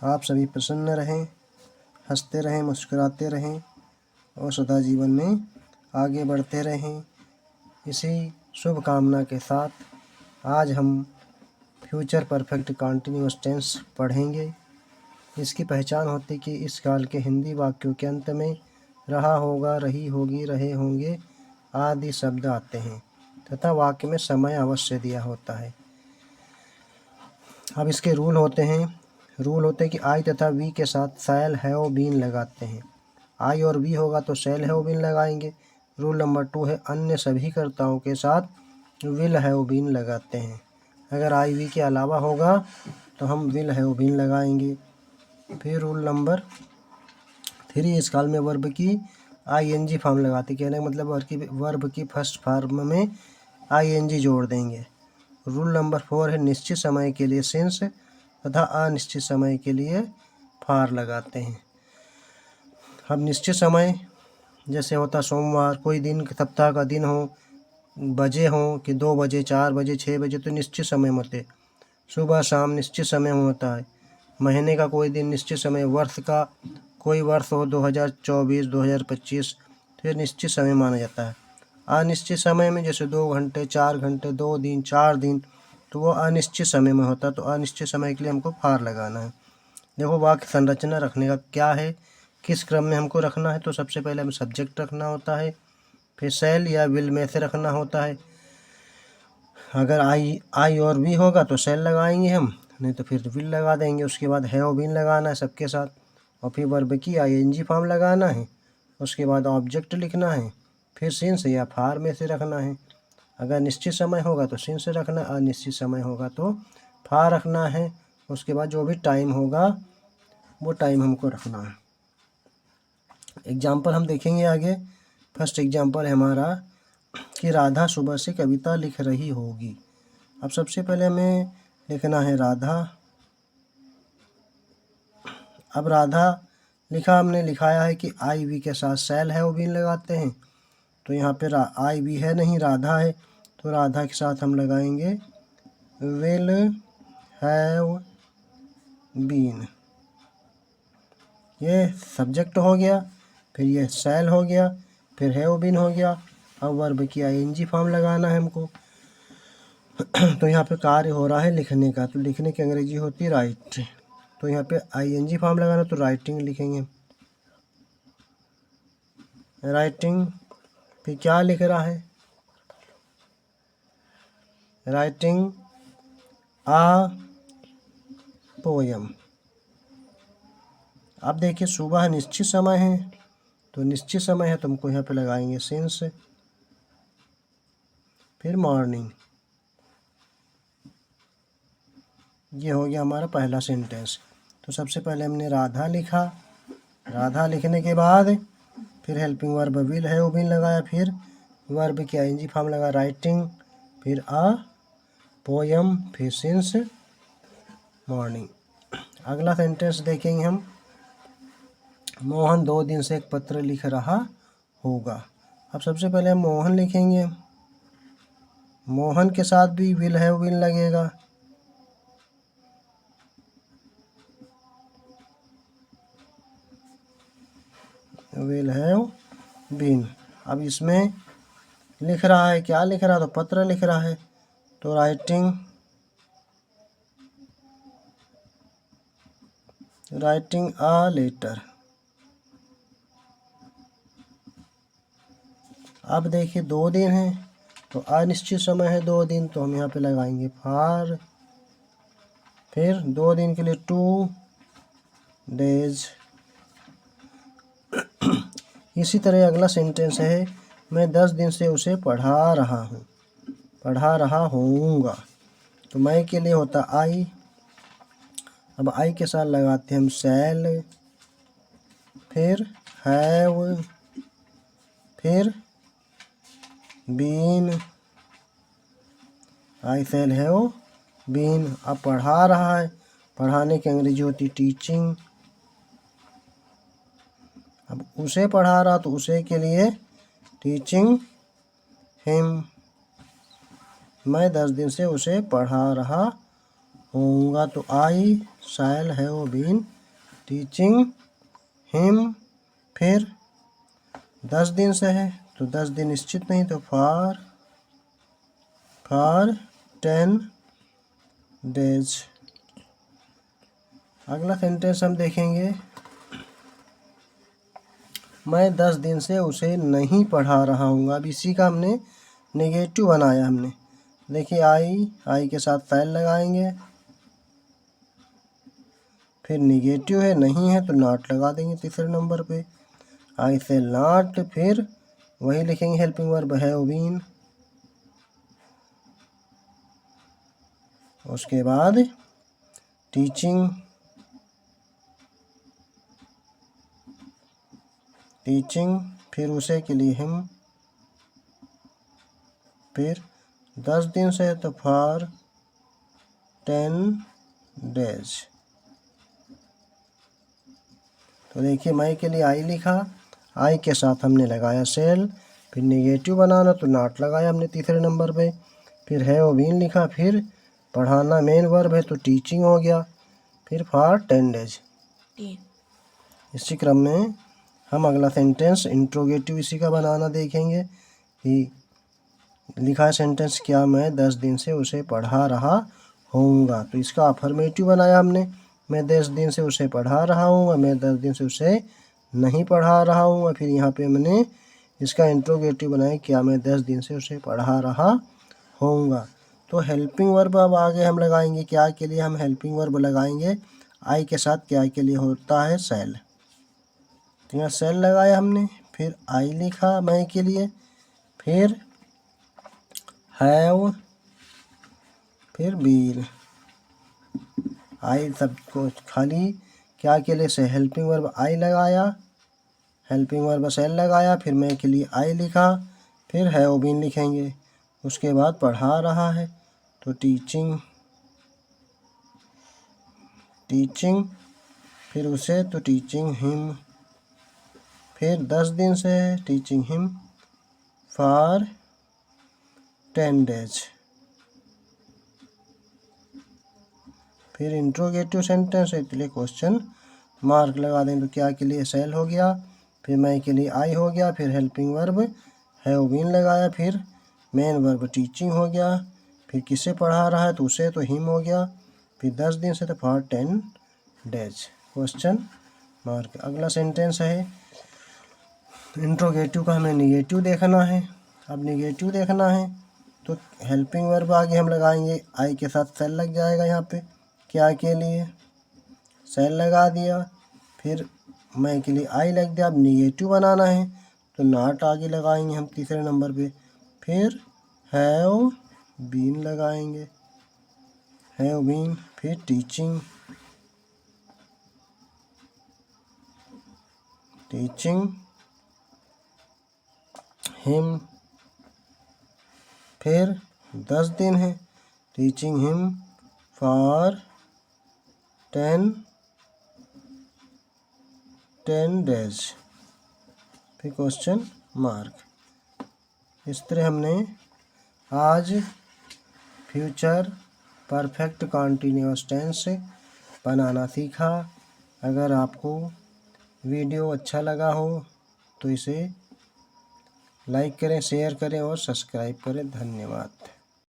आप सभी प्रसन्न रहें, हंसते रहें, मुस्कुराते रहें और सदा जीवन में आगे बढ़ते रहें। इसी शुभ कामना के साथ आज हम फ्यूचर परफेक्ट कंटीन्यूअस टेंस पढ़ेंगे। इसकी पहचान होती कि इस काल के हिंदी वाक्यों के अंत में रहा होगा, रही होगी, रहे होंगे आदि शब्द आते हैं तथा वाक्य में समय अवश्य दिया होता है। अब इसके रूल होते हैं कि आई तथा वी के साथ शैल हैव बीन लगाते हैं। आई और वी होगा तो शैल हैव बीन लगाएंगे। रूल नंबर 2 है अन्य सभी कर्ताओं के साथ विल हैव बीन लगाते हैं। अगर आई वी के अलावा होगा तो हम विल हैव बीन लगाएंगे। फिर रूल नंबर 3 इस काल में वर्ब की आईएनजी फॉर्म लगाते, कहने का मतलब वर्ब की फर्स्ट फॉर्म में आईएनजी जोड़ देंगे। रूल नंबर 4 है निश्चित समय के लिए सिंस तथा अनिश्चित समय के लिए फॉर लगाते हैं। अब निश्चित समय जैसे होता सोमवार, कोई दिन सप्ताह का दिन हो, बजे हो कि 2 बजे, 4 बजे, 6 बजे तो निश्चित समय होते। सुबह शाम निश्चित समय होता है। महीने का कोई दिन निश्चित समय, वर्ष का कोई वर्ष हो 2024, 2025 तो ये निश्चित समय माना जाता है। अनिश्चित समय में जैसे 2 घंटे, 4 घंटे, 2 दिन, 4 दिन तो वो अनिश्चित समय में होता है। तो अनिश्चित समय के लिए हमको फॉर लगाना है। देखो वाक्य संरचना रखने का क्या है, किस क्रम में हमको रखना है। तो सबसे पहले हमें सब्जेक्ट रखना होता है, फिर शैल या विल में से रखना होता है। अगर आई और वी होगा तो शैल लगाएंगे हम, नहीं तो फिर विल लगा देंगे। उसके बाद हैव बीन लगाना है सबके साथ और फिर वर्ब की आईएनजी फॉर्म लगाना है। उसके बाद ऑब्जेक्ट लिखना है, फिर सिंस या फॉर में से रखना है। अगर निश्चित समय होगा तो सिंस रखना, अनिश्चित समय होगा तो फॉर रखना है। उसके बाद जो भी टाइम होगा वो टाइम हमको रखना है। एग्जाम्पल हम देखेंगे आगे। फर्स्ट एग्जाम्पल है हमारा कि राधा सुबह से कविता लिख रही होगी। अब सबसे पहले हमें लिखना है राधा। अब राधा लिखा, हमने लिखाया है कि आई वी के साथ शैल हैव बीन लगाते हैं। तो यहाँ पे आई वी है नहीं, राधा है, तो राधा के साथ हम लगाएंगे विल हैव बीन। ये सब्जेक्ट हो गया, फिर ये शैल हो गया, फिर हैव बीन हो गया। अब वर्ब की आईएनजी फॉर्म लगाना है हमको। तो यहाँ पे कार्य हो रहा है लिखने का, तो लिखने की अंग्रेजी होती है राइट। तो यहाँ पे आईएनजी फॉर्म लगाना तो राइटिंग लिखेंगे। राइटिंग, फिर क्या लिख रहा है, राइटिंग आ पोयम। अब देखिए सुबह निश्चित समय है, तो निश्चित समय है तो हमको यहाँ पे लगाएंगे सिंस। फिर मॉर्निंग। ये हो गया हमारा पहला सेंटेंस। तो सबसे पहले हमने राधा लिखा, राधा लिखने के बाद फिर helping verb will have been लगाया, फिर वर्ब की आईएनजी फॉर्म लगा राइटिंग, फिर आ पोयम, फिर सिंस मॉर्निंग। अगला सेंटेंस देखेंगे हम। मोहन 2 दिन से एक पत्र लिख रहा होगा। अब सबसे पहले हम मोहन लिखेंगे। मोहन के साथ भी विल हैव बीन लगेगा। Will have been. अब इसमें लिख रहा है, क्या लिख रहा है, तो पत्र लिख रहा है, तो राइटिंग अ लेटर। अब देखिए 2 दिन है तो अनिश्चित समय है 2 दिन, तो हम यहाँ पे लगाएंगे फॉर। फिर 2 दिन के लिए 2 डेज। इसी तरह अगला सेंटेंस है मैं 10 दिन से उसे पढ़ा रहा हूँ, पढ़ा रहा होऊंगा। तो मैं के लिए होता आई। अब आई के साथ लगाते हैं हम शैल, फिर हैव, फिर been. I shall have been. अब पढ़ा रहा है, पढ़ाने की अंग्रेजी होती टीचिंग। अब उसे पढ़ा रहा तो उसे के लिए टीचिंग हिम। मैं 10 दिन से उसे पढ़ा रहा होऊंगा, तो I shall have been teaching him. फिर 10 दिन से है तो 10 दिन निश्चित नहीं, तो फॉर 10 डेज। अगला सेंटेंस हम देखेंगे, मैं 10 दिन से उसे नहीं पढ़ा रहा हूँ। अब इसी का हमने नेगेटिव बनाया हमने। देखिए आई के साथ शैल लगाएंगे, फिर नेगेटिव है नहीं है तो नॉट लगा देंगे तीसरे नंबर पे। आई शैल नॉट, फिर वही लिखेंगे हेल्पिंग वर्ब हैव बीन, उसके बाद टीचिंग फिर उसे के लिए हिम, फिर 10 दिन से तो फॉर 10 डेज। तो देखिए मैं के लिए आई लिखा, आई के साथ हमने लगाया सेल, फिर नेगेटिव बनाना तो नॉट लगाया हमने तीसरे नंबर पे, फिर हैव बीन लिखा, फिर पढ़ाना मेन वर्ब है तो टीचिंग हो गया, फिर फॉर 10 डेज। इसी क्रम में हम अगला सेंटेंस इंट्रोगेटिव इसी का बनाना देखेंगे कि लिखा है सेंटेंस, क्या मैं 10 दिन से उसे पढ़ा रहा होऊंगा। तो इसका अफर्मेटिव बनाया हमने, मैं 10 दिन से उसे पढ़ा रहा हूँ, मैं 10 दिन से उसे नहीं पढ़ा रहा हूँ। फिर यहाँ पे मैंने इसका इंट्रोगेटिव बनाया, क्या मैं 10 दिन से उसे पढ़ा रहा होऊंगा। तो हेल्पिंग वर्ब अब आगे हम लगाएंगे, क्या के लिए हम हेल्पिंग वर्ब लगाएंगे, आई के साथ क्या के लिए होता है सेल। तो यहाँ सेल लगाया हमने, फिर आई लिखा मैं के लिए, फिर हैव, फिर बीन। आई सबको खाली क्या के लिए से हेल्पिंग वर्ब आई लगाया, हेल्पिंग वर्ब सेल लगाया, फिर मैं के लिए आई लिखा, फिर हैव बीन लिखेंगे, उसके बाद पढ़ा रहा है तो टीचिंग, फिर उसे तो टीचिंग हिम, फिर 10 दिन से है टीचिंग हिम फॉर 10 डेज। फिर इंट्रोगेटिव सेंटेंस है इसलिए क्वेश्चन मार्क लगा दें, तो क्या के लिए सेल हो गया, फिर मैं के लिए आई हो गया, फिर हेल्पिंग वर्ब हैव बीन लगाया, फिर मेन वर्ब टीचिंग हो गया, फिर किसे पढ़ा रहा है तो उसे तो हिम हो गया, फिर 10 दिन से तो फॉर 10 डेज क्वेश्चन मार्क। अगला सेंटेंस है इंट्रोगेटिव का, हमें निगेटिव देखना है। अब निगेटिव देखना है तो हेल्पिंग वर्ब आगे हम लगाएंगे, आई के साथ सेल लग जाएगा, यहाँ पे क्या के लिए सेल लगा दिया, फिर मैं के लिए आई लग दिया। अब निगेटिव बनाना है तो नॉट आगे लगाएंगे हम तीसरे नंबर पे, फिर हैव बीन लगाएंगे, हैव बीन, फिर टीचिंग हिम, फिर 10 दिन है टीचिंग हिम फॉर 10 डेज, फिर क्वेश्चन मार्क। इस तरह हमने आज फ्यूचर परफेक्ट कॉन्टिन्यूअस टेंस बनाना सीखा। अगर आपको वीडियो अच्छा लगा हो तो इसे लाइक करें, शेयर करें और सब्सक्राइब करें। धन्यवाद।